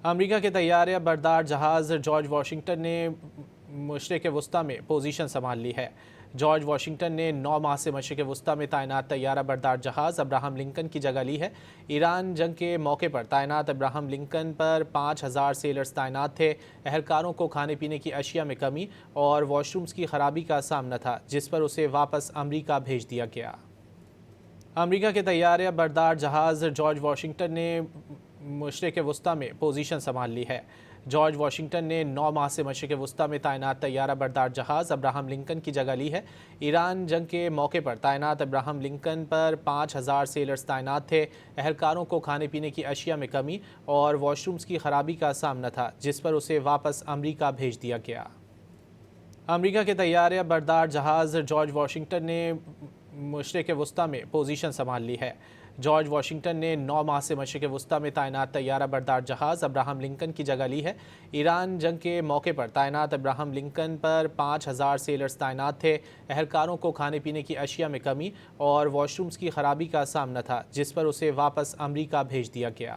امریکہ کے طیارہ بردار جہاز جارج واشنگٹن نے مشرق وسطی میں پوزیشن سنبھال لی ہے۔ جارج واشنگٹن نے 9 ماہ سے مشرق وسطی میں تعینات طیارہ بردار جہاز ابراہم لنکن کی جگہ لی ہے۔ ایران جنگ کے موقع پر تعینات ابراہم لنکن پر 5000 سیلرز تعینات تھے۔ اہلکاروں کو کھانے پینے کی اشیاء میں کمی اور واش رومز کی خرابی کا سامنا تھا، جس پر اسے واپس امریکہ بھیج دیا گیا۔ امریکہ کے طیارہ بردار جہاز جارج واشنگٹن نے مشرق وسطی میں پوزیشن سنبھال لی ہے۔ جارج واشنگٹن نے 9 ماہ سے مشرق وسطی میں تعینات طیارہ بردار جہاز ابراہم لنکن کی جگہ لی ہے۔ ایران جنگ کے موقع پر تعینات ابراہم لنکن پر 5000 سیلرز تعینات تھے۔ اہلکاروں کو کھانے پینے کی اشیاء میں کمی اور واش رومز کی خرابی کا سامنا تھا، جس پر اسے واپس امریکہ بھیج دیا گیا۔ امریکہ کے طیارہ بردار جہاز جارج واشنگٹن نے مشرق وسطی میں پوزیشن سنبھال لی ہے۔ جارج واشنگٹن نے 9 ماہ سے مشرق وسطی میں تعینات طیارہ بردار جہاز ابراہم لنکن کی جگہ لی ہے۔ ایران جنگ کے موقع پر تعینات ابراہم لنکن پر 5000 سیلرز تعینات تھے۔ اہلکاروں کو کھانے پینے کی اشیاء میں کمی اور واش رومز کی خرابی کا سامنا تھا، جس پر اسے واپس امریکہ بھیج دیا گیا۔